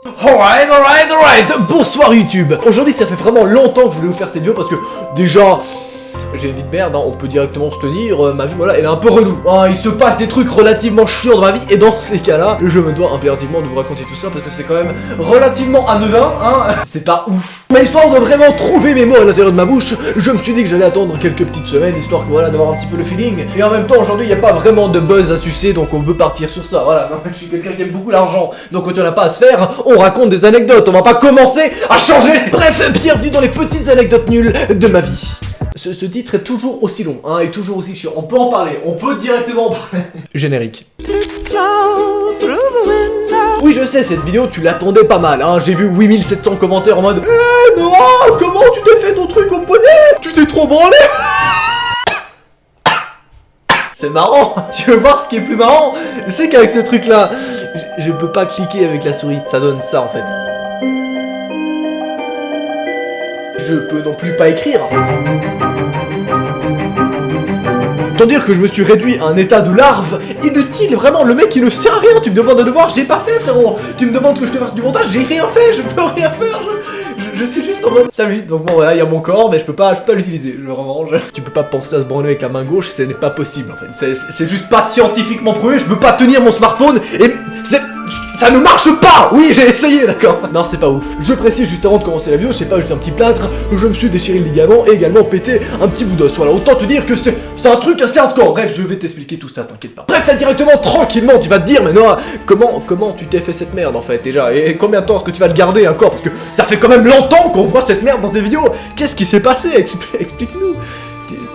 Alright, bonsoir YouTube. Aujourd'hui ça fait vraiment longtemps que je voulais vous faire cette vidéo parce que déjà j'ai une vie de merde, hein, on peut directement se le dire, ma vie voilà elle est un peu relou, hein, il se passe des trucs relativement chiants dans ma vie et dans ces cas là, je me dois impérativement de vous raconter tout ça parce que c'est quand même relativement anodin, hein, c'est pas ouf. Mais histoire de vraiment trouver mes mots à l'intérieur de ma bouche, je me suis dit que j'allais attendre quelques petites semaines histoire que voilà d'avoir un petit peu le feeling. Et en même temps aujourd'hui il n'y a pas vraiment de buzz à sucer donc on peut partir sur ça, voilà, non, je suis quelqu'un qui aime beaucoup l'argent, donc quand on n'a pas à se faire, on raconte des anecdotes, on va pas commencer à changer. Bref, bienvenue dans les petites anecdotes nulles de ma vie. Ce titre est toujours aussi long, hein, et toujours aussi chiant. On peut en parler, on peut directement en parler. Générique. Oui, je sais, cette vidéo, tu l'attendais pas mal, hein. J'ai vu 8700 commentaires en mode « Noah, comment tu t'es fait ton truc au poney? Tu t'es trop branlé !» C'est marrant. Tu veux voir ce qui est plus marrant? C'est qu'avec ce truc-là, je peux pas cliquer avec la souris. Ça donne ça, en fait. Je peux non plus pas écrire. Autant dire que je me suis réduit à un état de larve inutile, vraiment, le mec il ne sert à rien, tu me demandes un devoir, j'ai pas fait frérot, tu me demandes que je te fasse du montage, j'ai rien fait, je peux rien faire, je suis juste en mode salut, donc bon voilà, il y a mon corps, mais je peux pas l'utiliser, vraiment, tu peux pas penser à se branler avec la main gauche, ce n'est pas possible en fait, c'est juste pas scientifiquement prouvé, je peux pas tenir mon smartphone, et ça ne marche pas. Oui, j'ai essayé, d'accord. Non, c'est pas ouf. Je précise juste avant de commencer la vidéo, je sais pas, juste un petit plâtre, je me suis déchiré le ligament et également pété un petit bout d'os. Voilà, autant te dire que c'est un truc assez hardcore. Bref, je vais t'expliquer tout ça, t'inquiète pas. Bref, là directement, tranquillement, tu vas te dire, mais non, comment tu t'es fait cette merde en fait déjà? Et combien de temps est-ce que tu vas le garder encore? Parce que ça fait quand même longtemps qu'on voit cette merde dans tes vidéos. Qu'est-ce qui s'est passé? Explique-nous.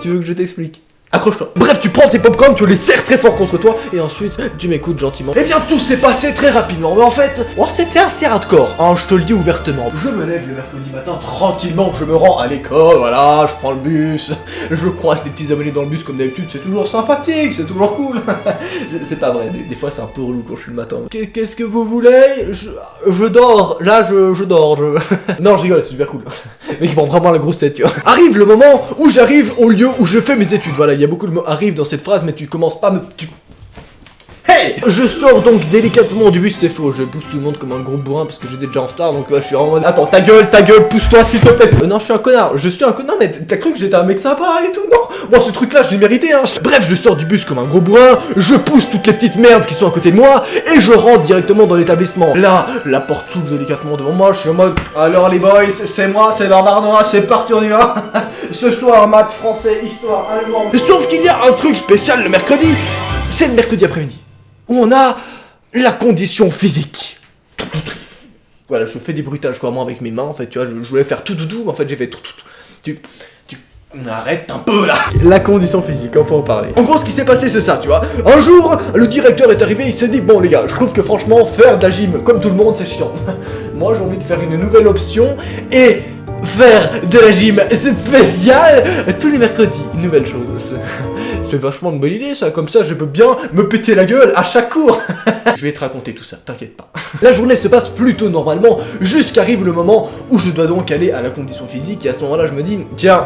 Tu veux que je t'explique? Accroche-toi. Bref, tu prends tes popcorn, tu les serres très fort contre toi, et ensuite, tu m'écoutes gentiment. Eh bien, tout s'est passé très rapidement, mais en fait, c'était assez hardcore, hein, je te le dis ouvertement. Je me lève le mercredi matin, tranquillement, je me rends à l'école, voilà, je prends le bus, je croise des petits abonnés dans le bus comme d'habitude, c'est toujours sympathique, c'est toujours cool. C'est pas vrai, des fois c'est un peu relou quand je suis le matin. Qu'est-ce que vous voulez? Je dors, là, je dors, Non, je rigole, c'est super cool. Mais qui prend vraiment la grosse tête, tu vois. Arrive le moment où j'arrive au lieu où je fais mes études, voilà. Il y a beaucoup de mots arrivent dans cette phrase, mais tu commences pas à me... Hey! Je sors donc délicatement du bus, c'est faux, je pousse tout le monde comme un gros bourrin parce que j'étais déjà en retard, donc je suis en mode... Attends, ta gueule, pousse-toi s'il te plaît. Non, je suis un connard, mais t'as cru que j'étais un mec sympa et tout, non? Bon, ce truc-là, je l'ai mérité, hein. Bref, je sors du bus comme un gros bourrin, je pousse toutes les petites merdes qui sont à côté de moi, et je rentre directement dans l'établissement. Là, la porte s'ouvre délicatement devant moi, je suis en mode... Alors les boys, c'est moi, c'est Barbare Noah, c'est parti, on y va. Ce soir, maths, français, histoire, allemand... Sauf qu'il y a un truc spécial le mercredi, c'est le mercredi après-midi, où on a la condition physique. Voilà, je fais des bruitages quoi, moi avec mes mains, en fait, tu vois, je voulais faire tout, en fait, j'ai fait tout. Tu arrête un peu là. La condition physique, on peut en parler. En gros, ce qui s'est passé, c'est ça, tu vois. Un jour, le directeur est arrivé, il s'est dit, bon les gars, je trouve que franchement, faire de la gym, comme tout le monde, c'est chiant. Moi, j'ai envie de faire une nouvelle option, et... faire de la gym spéciale tous les mercredis, une nouvelle chose. C'est vachement une bonne idée ça, comme ça je peux bien me péter la gueule à chaque cours. Je vais te raconter tout ça, t'inquiète pas. La journée se passe plutôt normalement, jusqu'arrive le moment où je dois donc aller à la condition physique et à ce moment-là je me dis, tiens,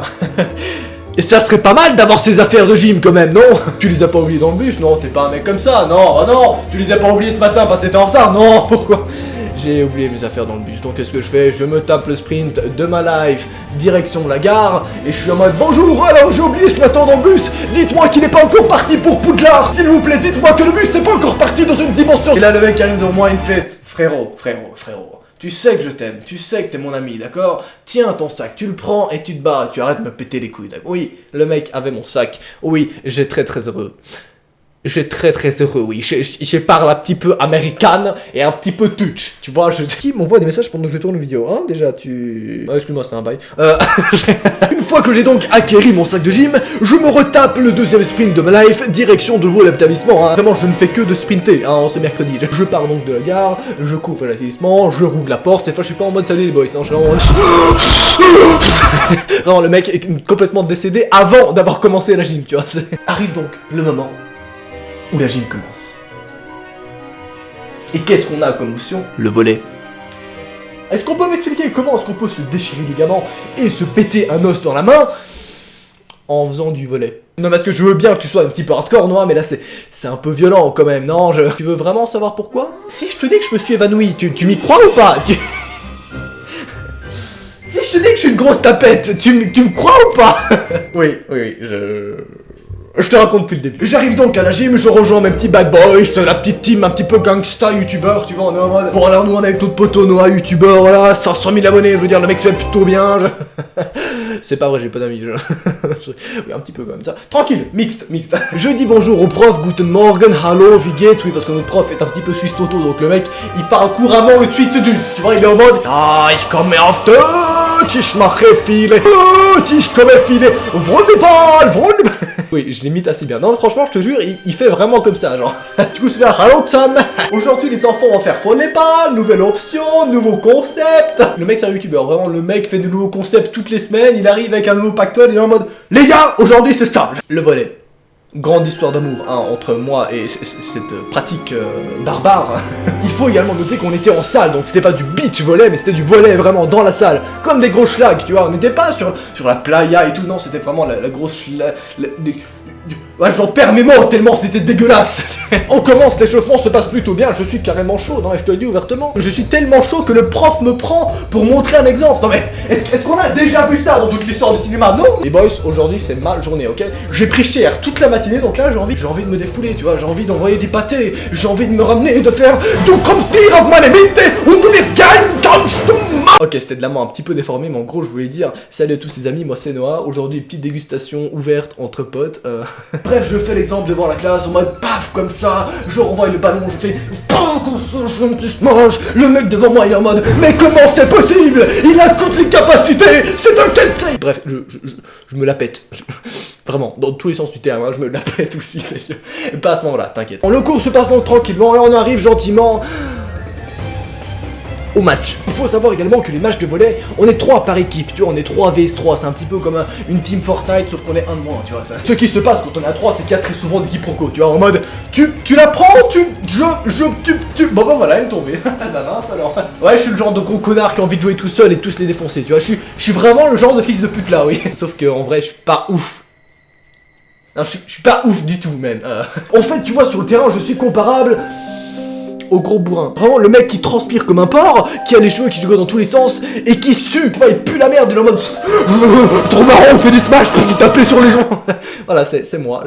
et ça serait pas mal d'avoir ces affaires de gym quand même, non? Tu les as pas oubliées dans le bus, non? T'es pas un mec comme ça, non, oh non. Tu les as pas oubliées ce matin parce que t'étais en retard, non? Pourquoi? J'ai oublié mes affaires dans le bus, donc qu'est-ce que je fais? Je me tape le sprint de ma life, direction la gare, et je suis en mode bonjour, alors j'ai oublié ce matin dans le bus, dites-moi qu'il n'est pas encore parti pour Poudlard, s'il vous plaît, dites-moi que le bus n'est pas encore parti dans une dimension. Et là le mec arrive devant moi, il me fait frérot, tu sais que je t'aime, tu sais que t'es mon ami, d'accord? Tiens ton sac, tu le prends et tu te barres, tu arrêtes de me péter les couilles, d'accord? Oui, le mec avait mon sac, oui, j'étais très heureux. J'ai très heureux, oui. Je parle un petit peu américaine et un petit peu touch, tu vois. Qui m'envoie des messages pendant que je tourne une vidéo, hein? Déjà, tu... Ah, excuse-moi, c'est un bail. Une fois que j'ai donc acquéri mon sac de gym, je me retape le deuxième sprint de ma life, direction de nouveau l'établissement, hein. Vraiment, je ne fais que de sprinter, hein, ce mercredi. Je pars donc de la gare, je couvre l'établissement, je rouvre la porte, cette fois, je suis pas en mode salut les boys, hein, je suis vraiment... Vraiment, le mec est complètement décédé avant d'avoir commencé la gym, tu vois. Arrive donc le moment où la gym commence. Et qu'est-ce qu'on a comme option? Le volet. Est-ce qu'on peut m'expliquer comment est-ce qu'on peut se déchirer les ligaments et se péter un os dans la main en faisant du volley. Non, parce que je veux bien que tu sois un petit peu hardcore, Noah, mais là c'est un peu violent quand même, non? Tu veux vraiment savoir pourquoi? Si je te dis que je me suis évanoui, tu m'y crois ou pas? Si je te dis que je suis une grosse tapette, tu me crois ou pas? Oui, je te raconte depuis le début. J'arrive donc à la gym, je rejoins mes petits bad boys, la petite team un petit peu gangsta youtubeur, tu vois, on est en mode... Bon alors nous on est avec notre poteau Noah youtubeur, voilà, 500 000 abonnés, je veux dire, le mec se fait plutôt bien, C'est pas vrai, j'ai pas d'amis, Oui, un petit peu comme ça. Tranquille, mixte. Je dis bonjour au prof, guten Morgen, hallo, wie geht's? Oui, parce que notre prof est un petit peu suisse toto, donc le mec, il parle couramment le Schweizerdeutsch, tu vois, il est en mode... Ah, ich komme auf Deutsch, ich mache viele, ich komme viele, Volleyball. Oui, je l'imite assez bien. Non, franchement, je te jure, il fait vraiment comme ça, genre. Du coup, c'est là, hallo Sam. Aujourd'hui, les enfants vont faire volleyball, nouvelle option, nouveau concept. Le mec, c'est un youtubeur, vraiment, le mec fait de nouveaux concepts toutes les semaines, il arrive avec un nouveau pactole, il est en mode, les gars, aujourd'hui, c'est ça. Le volley. Grande histoire d'amour entre moi et cette pratique barbare. Il faut également noter qu'on était en salle, donc c'était pas du beach volley, mais c'était du volley vraiment dans la salle, comme des gros schlags, tu vois. On n'était pas sur la playa et tout, non, c'était vraiment la grosse schlag. Ouais, j'en perds mes mots tellement c'était dégueulasse. On commence, l'échauffement se passe plutôt bien, je suis carrément chaud, non, et je te le dis ouvertement. Je suis tellement chaud que le prof me prend pour montrer un exemple. Non mais, est-ce qu'on a déjà vu ça dans toute l'histoire du cinéma? Non. Les boys, aujourd'hui c'est ma journée, ok? J'ai pris cher toute la matinée, donc là j'ai envie de me défouler, tu vois, j'ai envie d'envoyer des pâtés, j'ai envie de me ramener et de faire Du kommst dir auf meine Mitte und du wirst kein kannst du. Ok, c'était de la main un petit peu déformé, mais en gros je voulais dire salut à tous les amis, moi c'est Noah, aujourd'hui petite dégustation ouverte entre potes. Bref, je fais l'exemple devant la classe en mode paf comme ça, je renvoie le ballon, je fais paf comme ça, je me mange. Le mec devant moi il est en mode mais comment c'est possible? Il a toutes les capacités, c'est un Kensei. Bref, je me la pète. Vraiment, dans tous les sens du terme, hein, je me la pète aussi d'ailleurs. Pas à ce moment-là, t'inquiète. Le cours se passe donc tranquillement et on arrive gentiment au match. Il faut savoir également que les matchs de volley, on est 3 par équipe, tu vois, on est 3 vs 3, c'est un petit peu comme une team Fortnite, sauf qu'on est un de moins, tu vois. Ça. Ce qui se passe quand on est à 3, c'est qu'il y a très souvent des quiproquos, tu vois, en mode, tu la prends, bon voilà, elle est tombée. Alors. Ouais, je suis le genre de gros connard qui a envie de jouer tout seul et de tous les défoncer, tu vois, je suis vraiment le genre de fils de pute là, oui. Sauf que en vrai, je suis pas ouf. Non, je suis pas ouf du tout, même. En fait, tu vois, sur le terrain, je suis comparable au gros bourrin. Vraiment le mec qui transpire comme un porc, qui a les cheveux qui gigotent dans tous les sens et qui sue, tu vois, il pue la merde, il est en mode trop marrant, on fait des smash pour taper sur les gens. Voilà, c'est moi,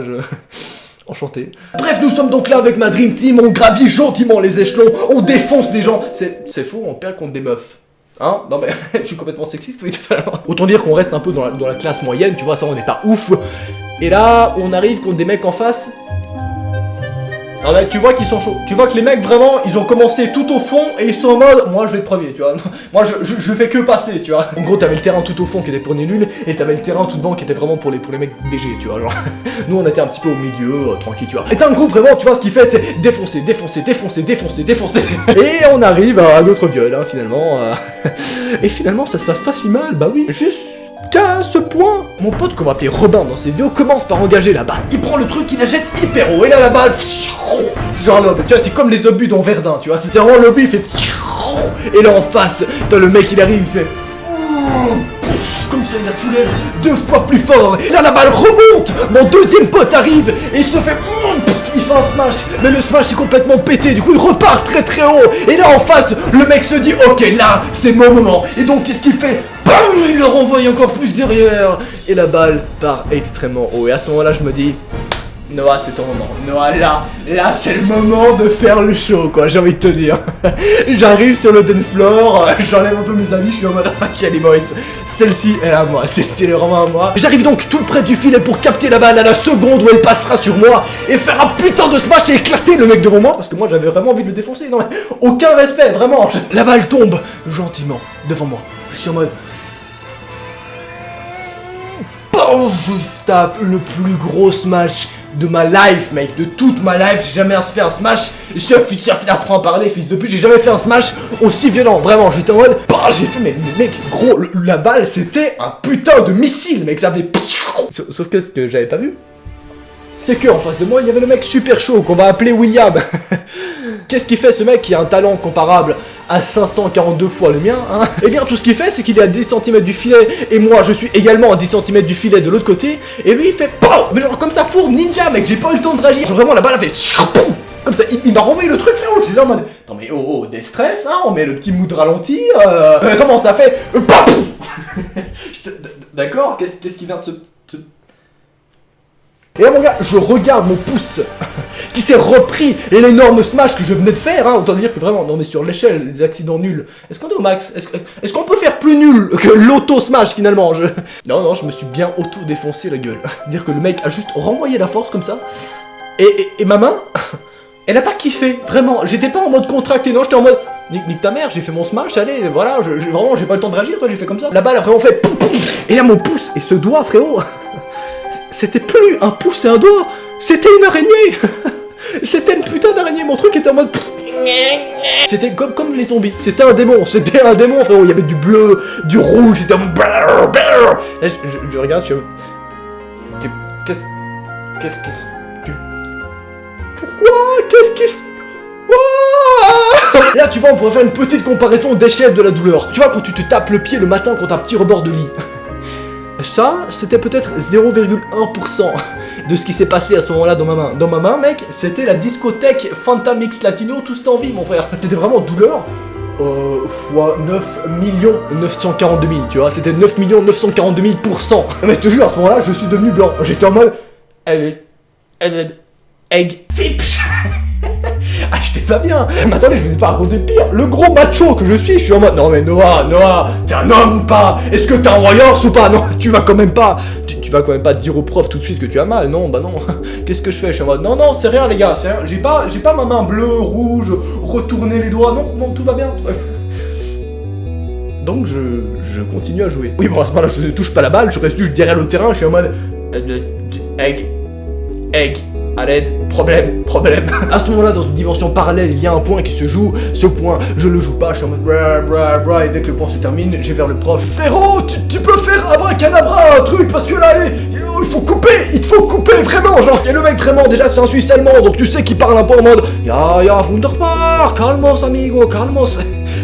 enchanté. Bref, nous sommes donc là avec ma Dream Team, on gravit gentiment les échelons, on défonce des gens. C'est faux, on perd contre des meufs. Hein? Non mais, je suis complètement sexiste, oui, totalement. Autant dire qu'on reste un peu dans la classe moyenne, tu vois, ça on n'est pas ouf. Et là, on arrive contre des mecs en face. Alors là, tu vois qu'ils sont chauds. Tu vois que les mecs vraiment, ils ont commencé tout au fond et ils sont en mode, moi je vais être premier, tu vois. Moi je fais que passer, tu vois. En gros, t'avais le terrain tout au fond qui était pour les nuls et t'avais le terrain tout devant qui était vraiment pour les mecs BG, tu vois. Genre, nous on était un petit peu au milieu, tranquille, tu vois. Et t'as un groupe vraiment, tu vois, ce qu'il fait, c'est défoncer. Et on arrive à notre viol, hein, finalement. Et finalement, ça se passe pas si mal, bah oui. Jusqu'à ce point, mon pote qu'on va appeler Robin dans ses vidéos commence par engager la balle. Il prend le truc, il la jette hyper haut et là la balle, c'est genre l'obus, tu vois, c'est comme les obus dans Verdun, tu vois, c'est vraiment l'obus, il fait et là en face, t'as le mec il arrive, il fait comme ça, il la soulève 2 fois plus fort, et là la balle remonte, mon deuxième pote arrive et il se fait il fait un smash, mais le smash est complètement pété, du coup il repart très très haut, et là en face, le mec se dit ok là, c'est mon moment, et donc qu'est-ce qu'il fait? Bam, il le renvoie encore plus derrière, et la balle part extrêmement haut, et à ce moment là je me dis Noah, c'est ton moment. Noah, là, c'est le moment de faire le show, quoi, j'ai envie de te dire. J'arrive sur le dance floor, j'enlève un peu mes amis, je suis en mode, ok les boys, celle-ci, elle est à moi, celle-ci, elle est vraiment à moi. J'arrive donc tout près du filet pour capter la balle à la seconde où elle passera sur moi et faire un putain de smash et éclater le mec devant moi, parce que moi, j'avais vraiment envie de le défoncer, non mais, aucun respect, vraiment. La balle tombe gentiment devant moi, je suis en mode... Bon, je tape le plus gros smash de ma life, mec, de toute ma life, j'ai jamais fait un smash, apprends à parler, fils de pute, j'ai jamais fait un smash aussi violent, vraiment, j'étais en mode, bah, j'ai fait, mais mec, gros, la balle, c'était un putain de missile, mec, ça avait... Sauf que ce que j'avais pas vu, c'est que en face de moi, il y avait le mec super chaud, qu'on va appeler William. Qu'est-ce qu'il fait, ce mec qui a un talent comparable à 542 fois le mien, hein. Et bien tout ce qu'il fait, c'est qu'il est à 10 cm du filet, et moi je suis également à 10 cm du filet de l'autre côté, et lui il fait POW! Mais genre comme ça, fourbe ninja, mec, j'ai pas eu le temps de réagir. Genre vraiment la balle a fait comme ça, il m'a renvoyé le truc, frérot. J'étais là en mode, non mais oh, des stress, hein, on met le petit mood ralenti, vraiment ça fait D'accord, qu'est-ce qui vient de se... Et là mon gars, je regarde mon pouce qui s'est repris l'énorme smash que je venais de faire, hein. Autant dire que vraiment, on est sur l'échelle des accidents nuls. Est-ce qu'on est au max? Est-ce qu'on peut faire plus nul que l'auto-smash finalement? Non, je me suis bien auto-défoncé la gueule. Dire que le mec a juste renvoyé la force comme ça. Et ma main, elle a pas kiffé, vraiment. J'étais pas en mode contracté, non, j'étais en mode... Nique ta mère, j'ai fait mon smash, allez, voilà, vraiment, j'ai pas le temps de réagir, toi, j'ai fait comme ça. La balle a vraiment fait... Et là, mon pouce, et ce doigt, frérot... C'était plus un pouce et un doigt, c'était une araignée. C'était une putain d'araignée, mon truc était en mode... C'était comme les zombies, c'était un démon, frérot, il y avait du bleu, du rouge, c'était un... Là, je regarde, je... Qu'est-ce que... Pourquoi? Qu'est-ce qui... Là, tu vois, on pourrait faire une petite comparaison d'échelle de la douleur. Tu vois, quand tu te tapes le pied le matin contre un petit rebord de lit. Ça, c'était peut-être 0,1% de ce qui s'est passé à ce moment-là dans ma main. Dans ma main, mec, c'était la discothèque Fanta Mix Latino, tout cette envie, mon frère. C'était vraiment douleur. Fois 9 942 000, tu vois. C'était 9 942 000%. Mais je te jure, à ce moment-là, je suis devenu blanc. J'étais en mode... Egg. Fipch. Ah, j'étais pas bien. Mais attendez, je vous ai pas raconté pire. Le gros macho que je suis en mode... Non mais Noah, t'es un homme ou pas? Est-ce que t'es un warrior ou pas? Non, tu vas quand même pas... Tu vas quand même pas dire au prof tout de suite que tu as mal. Non, bah non. Qu'est-ce que je fais? Je suis en mode... Non, c'est rien les gars, c'est rien. J'ai pas ma main bleue, rouge, retourner les doigts. Non, tout va bien. Donc je continue à jouer. Oui, bon, à ce moment-là, je ne touche pas la balle, je reste juste derrière le terrain, je suis en mode... Egg. À l'aide, problème. À ce moment-là, dans une dimension parallèle, il y a un point qui se joue. Ce point, je le joue pas, je suis en mode bra, et dès que le point se termine, je vais vers le prof. Frérot, tu peux faire abracadabra un truc, parce que là, il faut couper, vraiment. Genre, il y a le mec vraiment, déjà c'est un Suisse allemand, donc tu sais qu'il parle un peu en mode Ya, wunderbar, calmos amigo, calmos.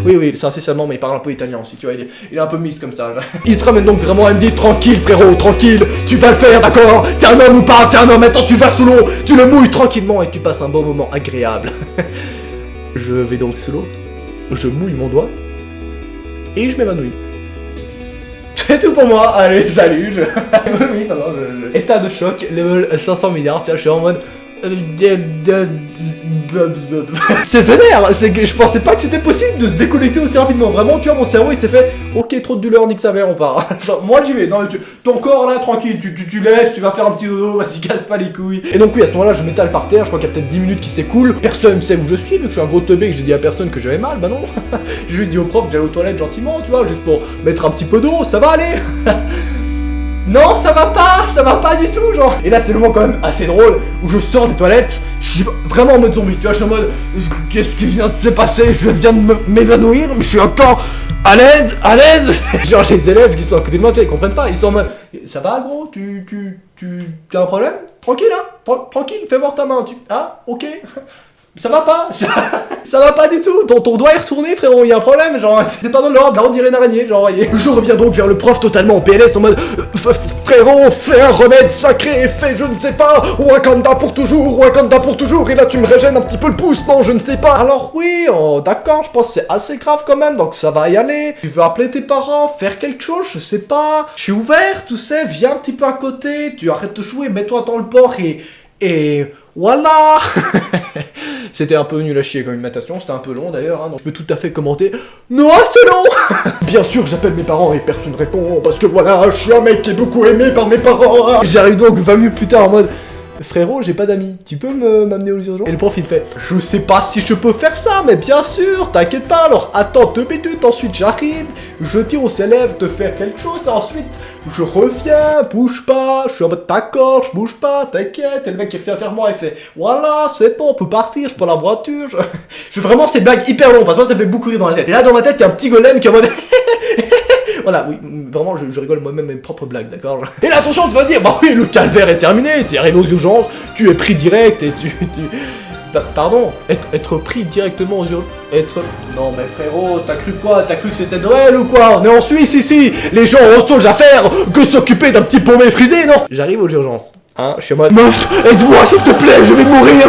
Oui, c'est assez allemand, mais il parle un peu italien aussi, tu vois, il est un peu mis comme ça. Genre. Il se ramène donc vraiment à me dire tranquille, frérot, tranquille, tu vas le faire, d'accord? T'es un homme ou pas? T'es un homme, maintenant tu vas sous l'eau, tu le mouilles tranquillement et tu passes un bon moment agréable. Je vais donc sous l'eau, je mouille mon doigt et je m'évanouis. C'est tout pour moi, allez, salut. Oui, non, état de choc, level 500 milliards, tu vois, je suis en mode... C'est vénère, c'est que je pensais pas que c'était possible de se déconnecter aussi rapidement. Vraiment, tu vois, mon cerveau il s'est fait ok, trop de douleur, nique sa mère, on part. Enfin, moi j'y vais, non, ton corps là, tranquille, tu laisses, tu vas faire un petit dodo, vas-y, casse pas les couilles. Et donc, oui, à ce moment-là, je m'étale par terre, je crois qu'il y a peut-être 10 minutes qui s'écoulent. Personne ne sait où je suis, vu que je suis un gros teubé et que j'ai dit à personne que j'avais mal, bah non. J'ai juste dit au prof que j'allais aux toilettes gentiment, tu vois, juste pour mettre un petit peu d'eau, ça va aller. Non, ça va pas du tout, genre. Et là, c'est le moment quand même assez drôle où je sors des toilettes, je suis vraiment en mode zombie, tu vois, je suis en mode qu'est-ce qui vient de se passer? Je viens de m'évanouir, mais je suis encore à l'aise. Genre, les élèves qui sont à côté de moi, tu vois, ils comprennent pas, ils sont en mode ça va, gros? Tu as un problème? Tranquille, hein? Tranquille, fais voir ta main. Ah, ok. Ça va pas, ça va pas du tout, ton doigt est retourné frérot, il y a un problème, genre, c'est pas dans l'ordre, là on dirait une araignée, genre, voyez. Je reviens donc vers le prof totalement en PLS en mode, frérot, fais un remède sacré, fais je ne sais pas, Wakanda pour toujours, et là tu me régènes un petit peu le pouce, non, je ne sais pas. Alors oui, d'accord, je pense que c'est assez grave quand même, donc ça va y aller. Tu veux appeler tes parents, faire quelque chose, je sais pas, je suis ouvert, tu sais, viens un petit peu à côté, tu arrêtes de jouer, mets-toi dans le port et voilà. C'était un peu nul à chier comme imitation, c'était un peu long d'ailleurs, hein, donc je peux tout à fait commenter. Non, c'est long. Bien sûr, j'appelle mes parents et personne répond, parce que voilà, je suis un mec qui est beaucoup aimé par mes parents. Hein. J'arrive donc 20 minutes plus tard en mode... Frérot, j'ai pas d'amis, tu peux m'amener aux urgences? Et le prof il me fait, je sais pas si je peux faire ça, mais bien sûr, t'inquiète pas, alors attends 2 minutes, ensuite j'arrive, je dis aux élèves de faire quelque chose, et ensuite je reviens, bouge pas, je suis en mode d'accord, je bouge pas, t'inquiète, et le mec il revient vers moi, il fait, voilà, c'est bon, on peut partir, je prends la voiture, je vraiment ces blagues hyper longues, parce que moi ça me fait beaucoup rire dans la tête. Et là dans ma tête, il y a un petit golem qui est en mode... Voilà, oui, vraiment, je rigole moi-même mes propres blagues, d'accord? Et là, attention, tu vas dire, bah oui, le calvaire est terminé, t'es arrivé aux urgences, tu es pris direct et Pardon, être pris directement aux urgences. Non mais frérot, t'as cru quoi? T'as cru que c'était Noël ou quoi? On est en Suisse ici. Les gens ont autre chose à faire que s'occuper d'un petit paumé frisé, non? J'arrive aux urgences. Hein, je suis en mode meuf, aide-moi s'il te plaît, je vais mourir,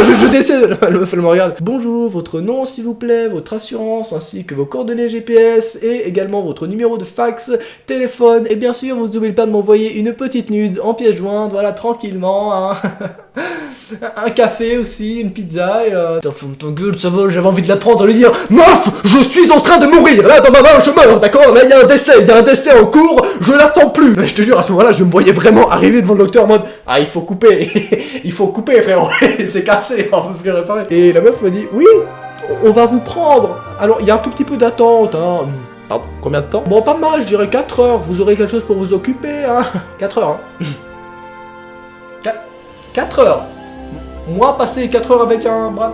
je décède. La meuf elle me regarde. Bonjour, votre nom s'il vous plaît, votre assurance ainsi que vos coordonnées GPS et également votre numéro de fax, téléphone et bien sûr vous n'oubliez pas de m'envoyer une petite nude en pièce jointe, voilà tranquillement. Hein. Un café aussi, une pizza et ton gueule, ça va, j'avais envie de la prendre et lui dire meuf, je suis en train de mourir, là dans ma main je meurs, d'accord, là il y a un décès en cours, je la sens plus. Mais je te jure, à ce moment-là, je me voyais vraiment arriver devant le docteur en mode ah il faut couper, il faut couper frérot, c'est cassé, on peut plus réparer. Et la meuf me dit oui, on va vous prendre. Alors il y a un tout petit peu d'attente, hein. Pardon, combien de temps? Bon pas mal, je dirais 4 heures, vous aurez quelque chose pour vous occuper, hein. 4 heures, hein. 4 heures. Moi, passer 4 heures avec un bras...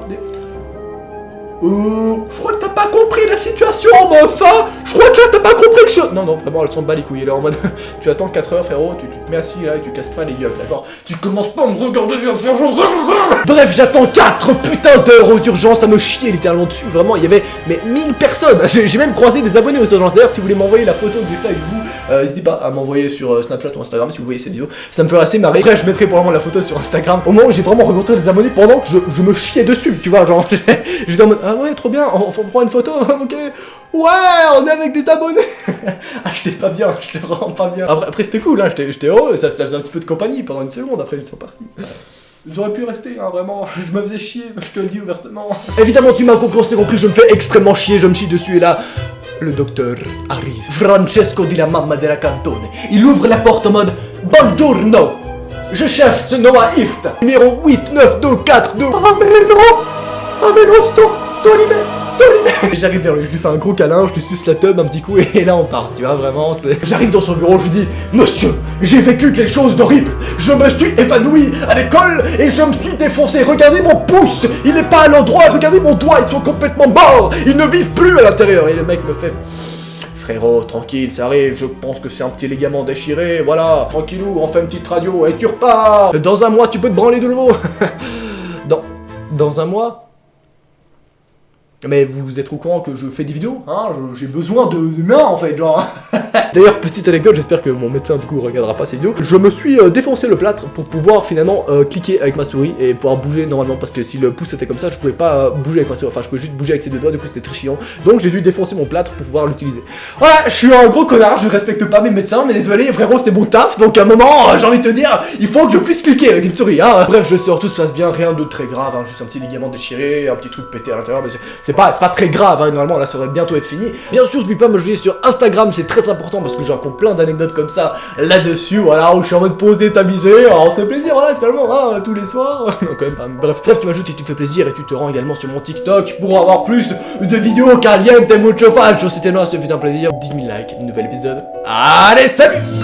je crois que t'as pas compris la situation, meuf, hein. Je crois que là, t'as pas compris que je... Non, vraiment, elles sont bat les couilles, là, en mode... tu attends 4 heures, frérot, tu te mets assis, là, et tu casses pas les gueules, d'accord? Tu commences pas à me regarder... Bref, j'attends 4 putains d'heures aux urgences, ça me chier littéralement dessus, vraiment, il y avait, mais 1000 personnes. J'ai même croisé des abonnés aux urgences. D'ailleurs, si vous voulez m'envoyer la photo que j'ai fait avec vous, n'hésitez pas à m'envoyer sur Snapchat ou Instagram si vous voyez cette vidéo, ça me ferait assez marrer. Après, je mettrai probablement la photo sur Instagram, au moment où j'ai vraiment rencontré des abonnés pendant que je me chiais dessus, tu vois, genre, j'étais en mode, ah ouais, trop bien, on prend une photo, ok, ouais, on est avec des abonnés. Ah, j'étais pas bien, j'étais vraiment pas bien. Après c'était cool, hein, j'étais heureux, ça faisait un petit peu de compagnie pendant une seconde, après ils sont partis. J'aurais pu rester, hein, vraiment, je me faisais chier, je te le dis ouvertement. Évidemment, tu m'as compris, c'est compris, je me fais extrêmement chier, je me chie dessus, et là, le docteur arrive. Francesco di la mamma della cantone. Il ouvre la porte en mode Buongiorno, je cherche Noah Hirt, numéro 89242. Ah mais non, stop, Tolime. J'arrive vers lui, je lui fais un gros câlin, je lui suce la teub un petit coup et là on part, tu vois, vraiment, c'est... J'arrive dans son bureau, je lui dis monsieur, j'ai vécu quelque chose d'horrible. Je me suis évanoui à l'école et je me suis défoncé. Regardez mon pouce, il est pas à l'endroit, regardez mon doigt, ils sont complètement morts. Ils ne vivent plus à l'intérieur. Et le mec me fait... Frérot, tranquille, ça arrive, je pense que c'est un petit ligament déchiré, voilà, tranquillou, on fait une petite radio et tu repars. Dans un mois, tu peux te branler de nouveau. Dans un mois? Mais vous êtes au courant que je fais des vidéos, hein, j'ai besoin d'humains en fait, genre. D'ailleurs, petite anecdote, j'espère que mon médecin du coup regardera pas ces vidéos. Je me suis défoncé le plâtre pour pouvoir finalement cliquer avec ma souris et pouvoir bouger normalement, parce que si le pouce était comme ça, je pouvais pas bouger avec ma souris, enfin je pouvais juste bouger avec ces deux doigts, du coup c'était très chiant. Donc j'ai dû défoncer mon plâtre pour pouvoir l'utiliser. Voilà, je suis un gros connard, je respecte pas mes médecins, mais désolé, vraiment c'était mon taf, donc à un moment, j'ai envie de te dire, il faut que je puisse cliquer avec une souris, hein. Bref, je sors, tout se passe bien, rien de très grave, hein, juste un petit ligament déchiré, un petit truc pété à l'intérieur, mais c'est pas très grave, hein, normalement là ça devrait bientôt être fini. Bien sûr, n'oublie pas de me suivre sur Instagram, c'est très important parce que je raconte plein d'anecdotes comme ça là-dessus, voilà, où je suis en mode poser, t'amuser, alors on se fait plaisir, voilà, finalement, hein, tous les soirs. Non, quand même pas, bref, tu m'ajoutes et tu me fais plaisir et tu te rends également sur mon TikTok pour avoir plus de vidéos caliente mucho facho. C'était là, ça fait un plaisir, 10 000 likes, nouvel épisode. Allez, salut!